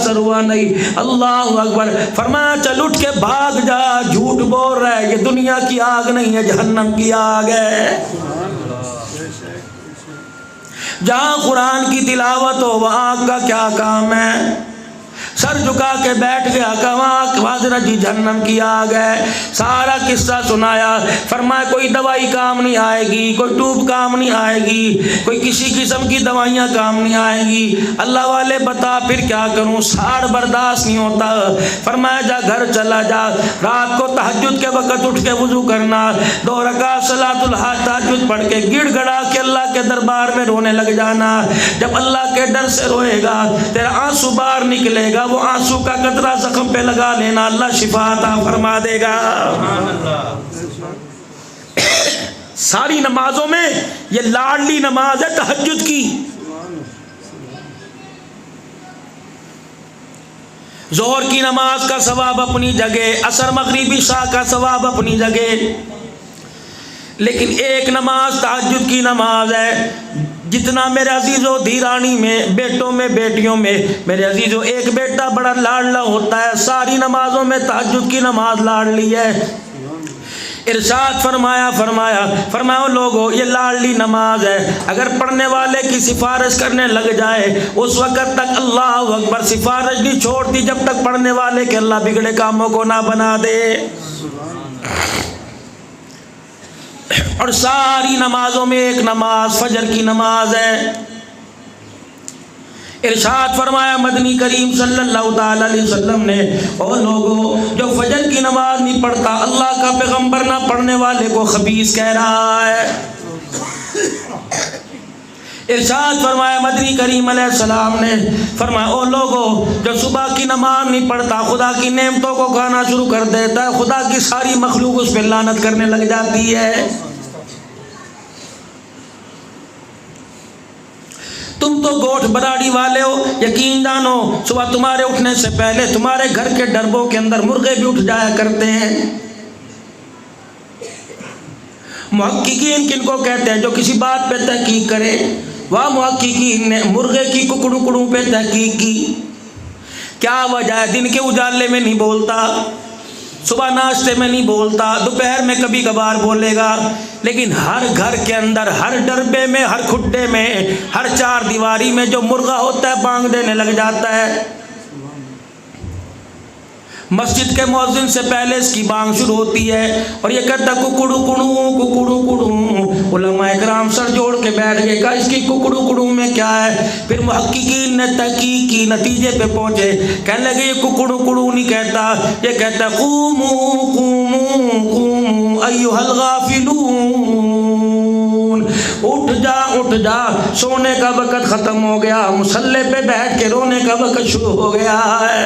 असर हुआ नहीं। अल्लाह अकबर। फरमाया चल उठ के भाग जा, झूठ बोल रहा है, ये दुनिया की आग नहीं है, जहन्नम की आग है। जहाँ कुरान की तिलावत हो वहाँ आग का क्या काम है? सर झुका के बैठ गया, कहा हजरत जी जहन्नम की आग है। सारा किस्सा सुनाया। फरमाया कोई दवाई काम नहीं आएगी, कोई ट्यूब काम नहीं आएगी, कोई किसी किस्म की दवाइयाँ काम नहीं आएगी। अल्लाह वाले बता फिर क्या करूँ, साड़ बर्दाश्त नहीं होता। फरमाया जा घर चला जा, रात को तहज्जुद के वक़्त उठ के वुज़ू करना, 2 रकात सलातुल हाज तहज्जुद पढ़ के गिड़गड़ा के अल्लाह के दरबार में रोने लग जाना। जब अल्लाह के डर से रोएगा तेरा आंसू बाहर निकलेगा, वो आंसू का कतरा जख्म पे लगा लेना, अल्लाह शिफा अता फरमा देगा। सारी नमाजों में ये लाडली नमाज है तहज्जुद की। जोहर की नमाज का सवाब अपनी जगह, असर मगरिब इशा का सवाब अपनी जगह, लेकिन एक नमाज तहज्जुद की नमाज है। जितना मेरे अजीज़ों धीरानी में, बेटों में, बेटियों में, मेरे अजीज़ों एक बेटा बड़ा लाडला होता है, सारी नमाजों में तहज्जुद की नमाज लाडली है। इरशाद फरमाया लोगों ये लाडली नमाज है, अगर पढ़ने वाले की सिफारिश करने लग जाए उस वक़्त तक अल्लाह अकबर सिफारिश नहीं छोड़ती जब तक पढ़ने वाले के अल्लाह बिगड़े कामों को ना बना दे। और सारी नमाजों में एक नमाज फजर की नमाज है। इरशाद फरमाया मदनी करीम सल्लल्लाहु ताला अलैहि वसल्लम ने, ओ लोगों जो फजर की नमाज नहीं पढ़ता अल्लाह का पैगंबर ना पढ़ने वाले को खबीस कह रहा है। इरशाद फरमाया मदनी करीम अलैहिस्सलाम ने, फरमाया ओ लोगों जो सुबह की नमाज नहीं पढ़ता खुदा की नेमतों को खाना शुरू कर देता है, खुदा की सारी मखलूक उस पर लानत करने लग जाती है। तुम तो गोठ बराड़ी वाले हो, यकीन जानो सुबह तुम्हारे उठने से पहले तुम्हारे घर के डरबों के अंदर मुर्गे भी उठ जाया करते हैं। मुहक्किकीन किनको कहते हैं? जो किसी बात पे तहकीक करे। वह मुहक्किकीन ने मुर्गे की कुकड़ू पे तहकीक की। क्या वजह है? दिन के उजाले में नहीं बोलता, सुबह नाश्ते में नहीं बोलता, दोपहर में कभी कभार बोलेगा, लेकिन हर घर के अंदर, हर डरबे में, हर खुड्डे में, हर चार दीवारी में जो मुर्गा होता है बांग देने लग जाता है। मस्जिद के मुअज्जिन से पहले इसकी बांग शुरू होती है और ये कहता कुकड़ू कुड़ू कुकड़ू कुड़ू। उलमाए किराम सर जोड़ के बैठ गए, कहा इसकी कुकड़ू कुड़ू में क्या है? फिर मुहक्किकीन ने तहकीक की, नतीजे पे पहुंचे, कहने लगे ये कुकड़ू कुड़ू नहीं कहता, ये कहता क़ूमू क़ूमू क़ूमू अय्युहल गाफिलून, उठ जा, सोने का वक़्त ख़त्म हो गया, मुसल्ले पे बैठ के रोने का वक़्त शुरू हो गया है।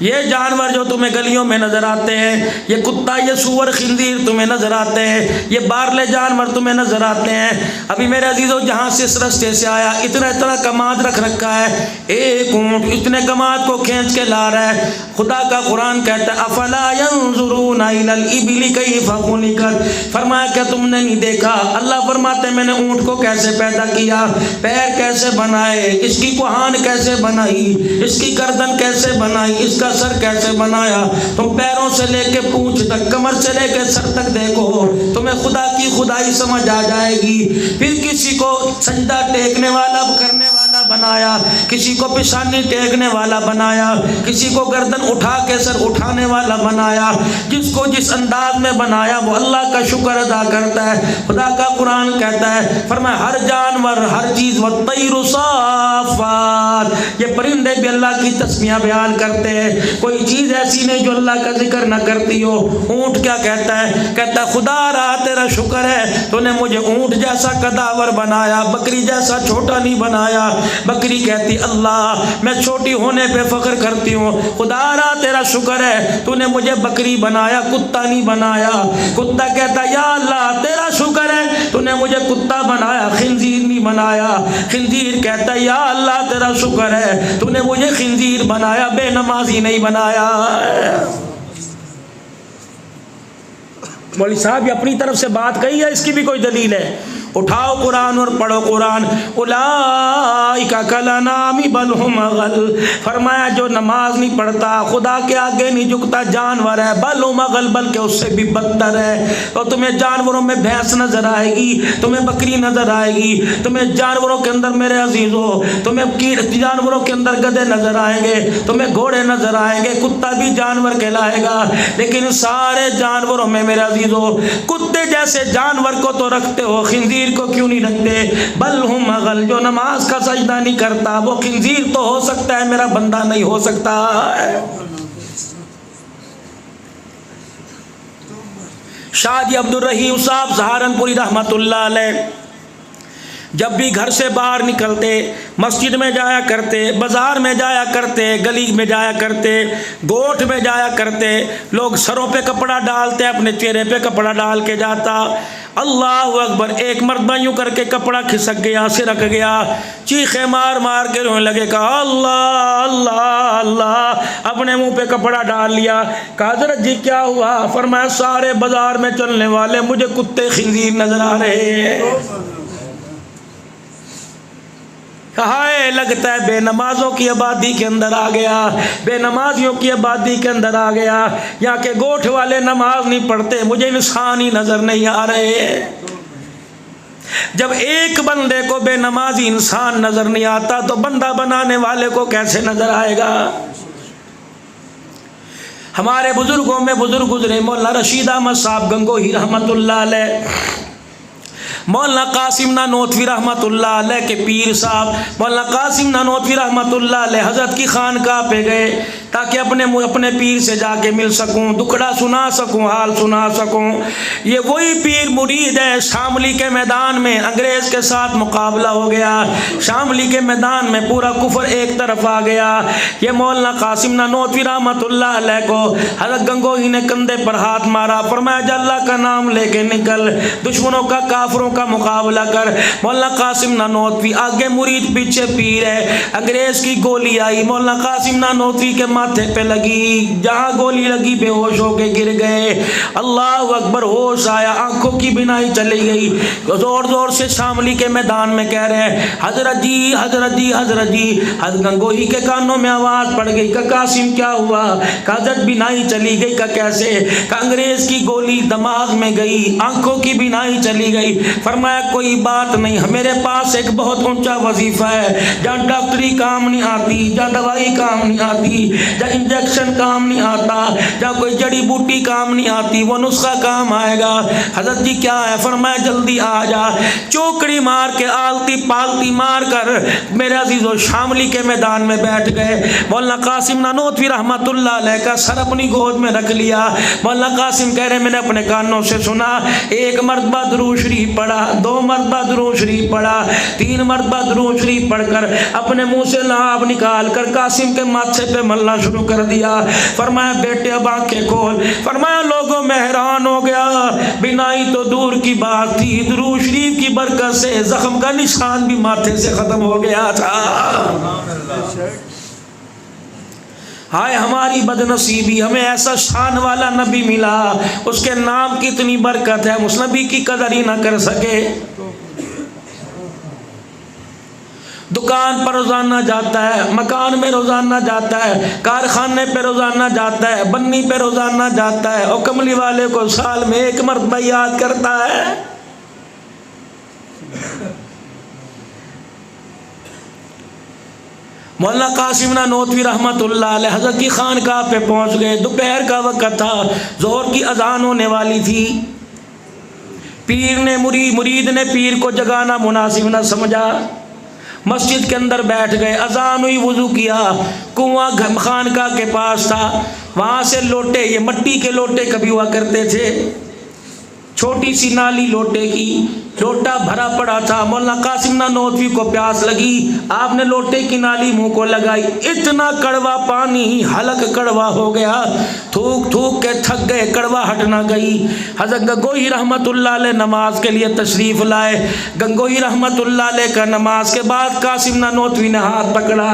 ये जानवर जो तुम्हें गलियों में नजर आते हैं, ये कुत्ता, ये सूअर, खिंजीर तुम्हें नजर आते हैं, ये बारले जानवर तुम्हें नजर आते हैं। अभी मेरे अजीजों जहाँ से इस रस्ते से आया इतना कमाद रख रखा है, एक ऊँट इतने कमाद को खींच के ला रहा है। खुदा का कुरान कहता है अफला यंजुरूना इलल इबिली कैफ़ खुलिकत, फरमाया क्या तुमने नहीं देखा? अल्लाह फरमाते मैंने ऊँट को कैसे पैदा किया, पैर कैसे बनाए, इसकी कुहान कैसे बनाई, इसकी गर्दन कैसे बनाई, इसका सर कैसे बनाया। तुम पैरों से लेके पूंछ तक, कमर से लेके सर तक देखो, तुम्हें खुदा की खुदाई समझ आ जाएगी। फिर किसी को सजदा टेकने वाला करने वाला बनाया, किसी को पिशानी टेकने वाला बनाया, किसी को गर्दन उठा के सर उठाने वाला बनाया। जिसको जिस अंदाज में बनाया वो अल्लाह का शुक्र अदा करता है। खुदा का कुरान कहता है, फरमाया हर जानवर, हर चीज़ वत्तैरु साफ़ात, ये परिंदे भी अल्लाह की तस्बीह बयान करते हैं। कोई चीज़ ऐसी नहीं जो अल्लाह का जिक्र ना करती हो। ऊँट क्या कहता है? कहता है खुदा रहा तेरा शुक्र है तूने मुझे ऊँट जैसा कदावर बनाया, बकरी जैसा छोटा नहीं बनाया। बकरी कहती अल्लाह मैं छोटी होने पे फ़ख्र करती हूँ, खुदा रहा तेरा शुक्र है तूने मुझे बकरी बनाया, कुत्ता नहीं बनाया। कुत्ता कहता या अल्लाह तेरा शुक्र है तूने मुझे कुत्ता बनाया, खिंजीर नहीं बनाया। खिंजीर कहता या अल्लाह तेरा शुक्र है तूने मुझे खिंजीर बनाया, बेनमाजी नहीं बनाया। मौलवी साहब ये अपनी तरफ से बात कही है, इसकी भी कोई दलील है? उठाओ कुरान और पढ़ो कुरान। उलाइका कलनामी बल हुम अगल, फरमाया जो नमाज नहीं पढ़ता, खुदा के आगे नहीं झुकता, जानवर है। बल हुम अगल, बल्कि उससे भी बदतर है। तो तुम्हें जानवरों में भैंस नजर आएगी, तुम्हें बकरी नजर आएगी, तुम्हें जानवरों के अंदर मेरे अजीजों, तुम्हें कीट जानवरों के अंदर गधे नजर आएंगे, तुम्हें घोड़े नजर आएंगे, कुत्ता भी जानवर कहलाएगा। लेकिन सारे जानवरों में मेरे अजीजों, कुत्ते जैसे जानवर को तो रखते हो, खिंजीर को क्यों नहीं रखते? बल हुम अगल, जो नमाज का सजदा नहीं करता वो खिंजीर तो हो सकता है, मेरा बंदा नहीं हो सकता है। शादी अब्दुल रहीम साहब सहारनपुरी रहमतुल्लाह अलैह जब भी घर से बाहर निकलते, मस्जिद में जाया करते, बाज़ार में जाया करते, गली में जाया करते, गोठ में जाया करते, लोग सरों पे कपड़ा डालते, अपने चेहरे पे कपड़ा डाल के जाता। अल्लाह अकबर, एक मर्द यूँ करके कपड़ा खिसक गया, सिरक गया, चीखे मार मार के रोने लगे, कहा अल्लाह अल्लाह अल्लाह, अपने मुंह पे कपड़ा डाल लिया। कहा हज़रत जी क्या हुआ? फरमाया सारे बाजार में चलने वाले मुझे कुत्ते खिंजीर नजर आ रहे हैं। हाय, लगता है बेनमाजों की आबादी के अंदर आ गया, बेनमाजियों की आबादी के अंदर आ गया। यहाँ के गोठ वाले नमाज नहीं पढ़ते, मुझे इंसान ही नजर नहीं आ रहे। जब एक बंदे को बेनमाजी इंसान नजर नहीं आता तो बंदा बनाने वाले को कैसे नजर आएगा? हमारे बुजुर्गों में बुजुर्ग गुजरे, मौलाना रशीद अहमद साहब गंगोही रहमतुल्लाह अलैह, मौलाना कासिम नानोतवी रहमतुल्लाह अलैह के पीर साहब मौलाना कासिम नानोतवी रहमतुल्लाह अलैह हज़रत की खानकाह पे गए ताकि अपने पीर से जाके मिल सकूं, दुखड़ा सुना सकूं, हाल सुना सकूं। ये वही पीर मुरीद है। शामली के मैदान में अंग्रेज़ के साथ मुकाबला हो गया, शामली के मैदान में पूरा कुफर एक तरफ आ गया। ये मौलाना कासिम नानोतवी रहमतुल्लाह अलैह को हज़रत गंगोही ने कंधे पर हाथ मारा, फरमाया अल्लाह का नाम लेके निकल, दुश्मनों का काफिरों का मुकाबला कर। मौलाना कासिम नानोतवी आगे मुरीद पीछे पीर है। अंग्रेज़ की गोली आई, मौलाना कासिम नानोतवी के माथे पे लगी, जहाँ गोली लगी बेहोश होके गिर गए। अल्लाह अकबर, होश आया, आंखों की बिनाई चली गई। जोर जोर से शामली के मैदान में कह रहे हैं हजरत जी हजरत जी हजरत जी। हजरत गंगोही के कानों में आवाज़ पड़ गई, का कासिम क्या हुआ? का हजरत बिनाई चली गई? का कैसे? का अंग्रेज़ की गोली दिमाग में गई, आंखों की बिनाई चली गई। फरमाया कोई बात नहीं, मेरे पास एक बहुत ऊंचा वजीफा है, जहाँ डॉक्टरी काम नहीं आती, जहाँ दवाई काम नहीं आती, जहाँ इंजेक्शन काम नहीं आता, जहाँ कोई जड़ी बूटी काम नहीं आती, वो नुस्खा काम आएगा। हजरत जी क्या है? फरमाया जल्दी आ जा। चौकड़ी मार के आलती पालती मार कर मेरे अजीजों शामली के मैदान में बैठ गए। मौलाना कासिम नानोतवी रहमतुल्लाह अलैह का सर अपनी गोद में रख लिया। मौलाना कासिम कह रहे मैंने अपने कानों से सुना, एक मरतबा दुरूद शरीफ पढ़ा, 2 मरतबा दुरूद शरीफ पढ़ा, 3 मरतबा दुरूद शरीफ पढ़कर अपने मुंह से लाभ निकाल कर कासिम के माथे पे मलना शुरू कर दिया। फरमाया बेटे अब आंखें खोल। फरमाया लोगों में हैरान हो गया, बिनाई तो दूर की बात थी, दुरूद शरीफ की बरकत से जख्म का निशान भी माथे से खत्म हो गया था। हाय हमारी बदनसीबी, हमें ऐसा शान वाला नबी मिला, उसके नाम की इतनी बरकत है, उस नबी की कदर ही ना कर सके। दुकान पर रोजाना जाता है, मकान में रोजाना जाता है, कारखाने पे रोजाना जाता है, बन्नी पे रोजाना जाता है, और कमली वाले को साल में एक मरतबा याद करता है। मौलाना कासिम नानोतवी रहमतुल्लाह अलैह हज़रत की खानकाह पे पहुंच गए। दोपहर का वक्त था, ज़ोहर की अजान होने वाली थी। पीर ने मुरीद ने पीर को जगाना मुनासिब न समझा, मस्जिद के अंदर बैठ गए। अजान हुई, वुज़ू किया, कुआं खानकाह के पास था, वहाँ से लोटे, ये मिट्टी के लोटे कभी हुआ करते थे, छोटी सी नाली लोटे की, लोटा भरा पड़ा था। मौलाना कासिम नानोतवी को प्यास लगी, आपने लोटे की नाली मुंह को लगाई, इतना कड़वा पानी हलक कड़वा हो गया, थूक थूक के थक गए, कड़वा हट ना गई। हज़रत गंगोही रहमतुल्लाह अलैह नमाज के लिए तशरीफ़ लाए। गंगोही रहमतुल्लाह अलैह का नमाज के बाद कासिम नानोतवी ने हाथ पकड़ा,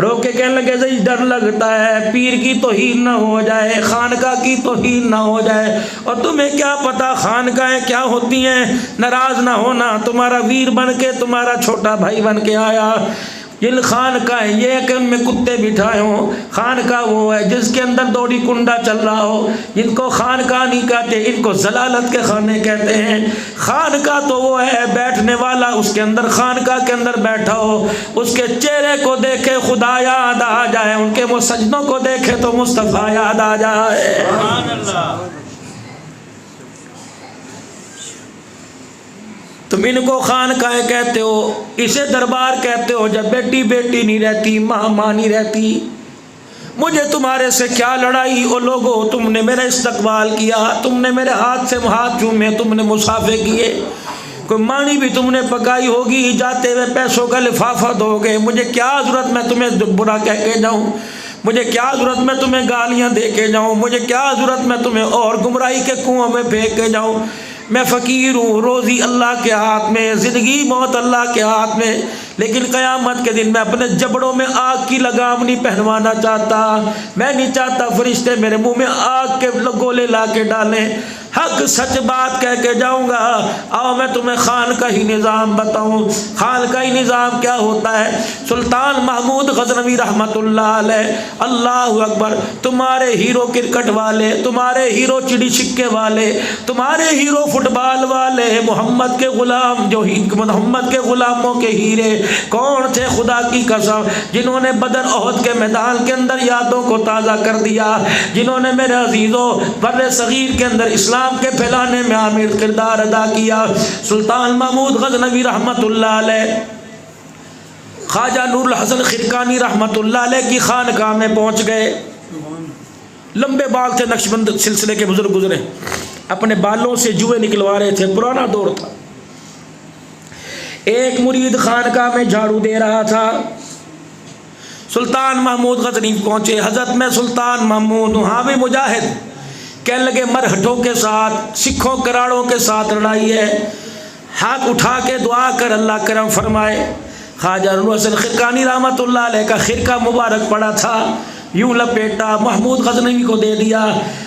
रो के कहने लगे जी डर लगता है पीर की तौहीन ना हो जाए, खानकाह की तौहीन ना हो जाए, और तुम्हें क्या पता खानकाहें क्या होती हैं, नाराज़ ना होना, तुम्हारा वीर बन के, तुम्हारा छोटा भाई बन के आया। जिन खान का है ये कि उनमें कुत्ते बिठाए हों, खान का वो है जिसके अंदर दौड़ी कुंडा चल रहा हो। जिनको खान का नहीं कहते, इनको जलालत के खाने कहते हैं। खान का तो वो है बैठने वाला, उसके अंदर खानका के अंदर बैठा हो, उसके चेहरे को देखे खुदा याद आ जाए, उनके वो सजनों को देखे तो मुस्तफ़ा याद आ जाए। सुभान अल्लाह। तुम इनको खानकाह कहते हो, इसे दरबार कहते हो। जब बेटी बेटी नहीं रहती, माँ माँ नहीं रहती, मुझे तुम्हारे से क्या लड़ाई। ओ लोगो, तुमने मेरा इस्तकबाल किया, तुमने मेरे हाथ से हाथ चूमे, तुमने मुसाफे किए, कोई मानी भी तुमने पकाई होगी, जाते हुए पैसों का लिफाफा दोगे। मुझे क्या ज़रूरत मैं तुम्हें बुरा कह के जाऊँ, मुझे क्या ज़रूरत मैं तुम्हें गालियाँ दे के जाऊँ, मुझे क्या ज़रूरत मैं तुम्हें और गुमराही के कुआं में फेंक के जाऊँ। मैं फ़कीर हूँ, रोज़ी अल्लाह के हाथ में, ज़िंदगी मौत अल्लाह के हाथ में। लेकिन क़यामत के दिन मैं अपने जबड़ों में आग की लगाम नहीं पहनवाना चाहता। मैं नहीं चाहता फरिश्ते मेरे मुंह में आग के गोले ला के डालें। हक सच बात कह के जाऊँगा। आओ मैं तुम्हें खान का ही निज़ाम बताऊँ। खान का ही निज़ाम क्या होता है। सुल्तान महमूद गज़नवी रहमतुल्लाह अलैह, अल्लाहु अकबर, तुम्हारे हीरो क्रिकेट वाले, तुम्हारे हीरो चिड़ी छिक्के वाले, तुम्हारे हीरो फुटबॉल वाले, मोहम्मद के ग़ुलाम, जो मोहम्मद के ग़ुलामों के हीरे कौन थे खुदा की कसम, जिन्होंने बदर ओहद के मैदान के अंदर यादों को ताज़ा कर दिया, जिन्होंने मेरे अजीज़ों बर्रे सगीर के अंदर इस्लाम के फैलाने में आमिर किरदार अदा किया। सुल्तान महमूद गज़नवी रहमतुल्लाह अलैह ख्वाजा नूरुल हसन खिरकानी रहमतुल्लाह अलैह की खानकाह में पहुँच गए। लंबे बाल थे, नक्शबंद सिलसिले के बुजुर्ग गुजरे, अपने बालों से जुए निकलवा रहे थे, पुराना दौर था। एक मुरीद खानकाह में झाड़ू दे रहा था। सुल्तान महमूद गज़नवी पहुँचे। हज़रत मैं सुल्तान महमूद हूँ। हाँ भी मुजाहिद। कहने लगे मरहटों के साथ, सिखों कराड़ों के साथ लड़ाई है, हाथ उठा के दुआ कर अल्लाह करम फरमाए। ख्वाजा नूरुल हसन खिरकानी रहमतुल्लाह अलैह का खिरका मुबारक पड़ा था, यूँ लपेटा, महमूद गज़नवी को दे दिया।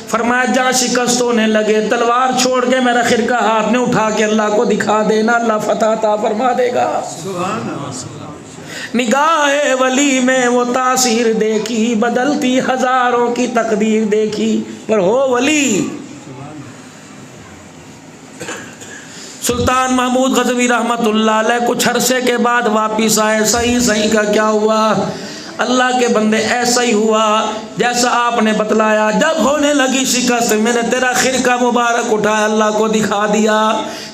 फरमाया जहाँ शिकस्त होने लगे, तलवार छोड़ के मेरा खिरका हाथ में उठा के अल्लाह को दिखा देना, अल्लाह फतह अता फरमा देगा। निगाहे वली में वो तासीर देखी, बदलती हजारों की तकदीर देखी, पर हो वली। सुल्तान महमूद गज़नवी रहमतुल्लाह अलैह कुछ अरसे के बाद वापिस आए। सही सही का क्या हुआ? अल्लाह के बंदे ऐसा ही हुआ जैसा आपने बतलाया। जब होने लगी शिकस्त, मैंने तेरा खिरका मुबारक उठाया, अल्लाह को दिखा दिया।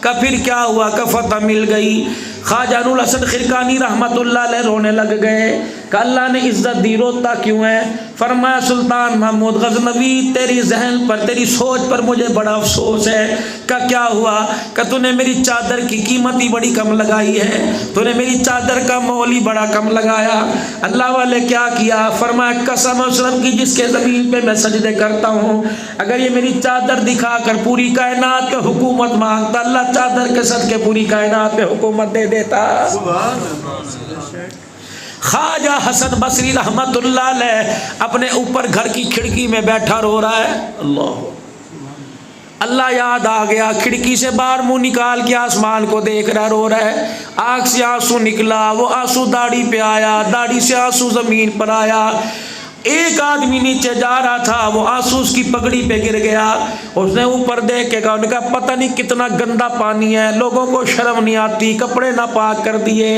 का फिर क्या हुआ? का फतह मिल गई। ख्वाजा नूरुल हसन खिरकानी रहमतुल्लाह अलैह रोने लग गए कि अल्लाह ने इज्जत दी, रोता क्यों है? फरमाया सुल्तान महमूद गज़नवी, तेरी जहन पर, तेरी सोच पर मुझे बड़ा अफसोस है। का क्या हुआ? का तूने मेरी चादर की कीमत ही बड़ी कम लगाई है, तूने मेरी चादर का मोल ही बड़ा कम लगाया। अल्लाह वाले क्या किया? फरमाया कसम उसम की जिसके ज़मीन पे मैं सजदे करता हूँ, अगर ये मेरी चादर दिखा कर पूरी कायनात पे हुकूमत मांगता, अल्लाह चादर के सदके पूरी कायनात पे हुकूमत दे देता। ख्वाजा हसन बसरी रहमतुल्लाह अलैह अपने ऊपर घर की खिड़की में बैठा रो रहा है। अल्लाह याद आ गया। खिड़की से बाहर मुंह निकाल के आसमान को देख रहा, रो रहा है। आँख से आंसू निकला, वो आंसू दाढ़ी पे आया, दाढ़ी से आंसू ज़मीन पर आया। एक आदमी नीचे जा रहा था, वो आंसू उसकी पगड़ी पे गिर गया। उसने ऊपर देख के कहा, उनका पता नहीं कितना गंदा पानी है, लोगों को शर्म नहीं आती, कपड़े ना पाक कर दिए।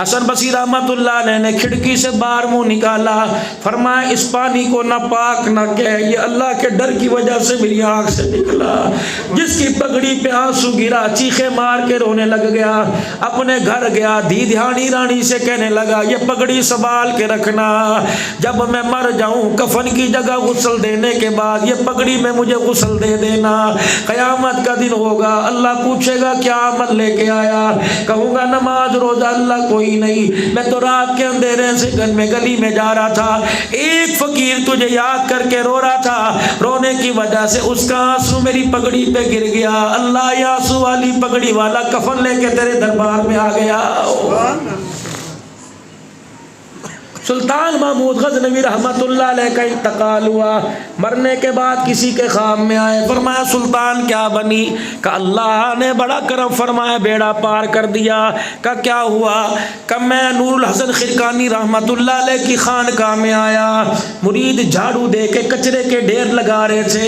हसन बसरी रहमतुल्लाह अलैह ने खिड़की से बाहर मुंह निकाला, फरमाया इस पानी को ना पाक ना कह, ये अल्लाह के डर की वजह से मेरी आँख से निकला। जिसकी पगड़ी पे आंसू गिरा, चीखे मार के रोने लग गया। अपने घर गया, धी ध्यानी रानी से कहने लगा, ये पगड़ी संभाल के रखना, जब मैं मर जाऊं कफन की जगह गुस्ल देने के बाद ये पगड़ी में मुझे गुस्ल दे देना। क़यामत का दिन होगा, अल्लाह पूछेगा क्या अमल लेके आया? कहूँगा नमाज रोजा, अल्लाह कोई नहीं, मैं तो रात के अंधेरे से घर में गली में जा रहा था, एक फ़कीर तुझे याद करके रो रहा था, रोने की वजह से उसका आंसू मेरी पगड़ी पे गिर गया। अल्लाह ये आंसू वाली पगड़ी वाला कफन लेके तेरे दरबार में आ गया। सुल्तान महमूद गज़नवी रहमतुल्लाह अलैह का इंतकाल हुआ, मरने के बाद किसी के ख्वाब में आए, फरमाया सुल्तान क्या बनी? का अल्लाह ने बड़ा करम फरमाया, बेड़ा पार कर दिया। का क्या हुआ? का मैं नूरुल हसन खिरकानी रहमतुल्लाह अलैह की खानकाह में आया, मुरीद झाड़ू दे के कचरे के ढेर लगा रहे थे।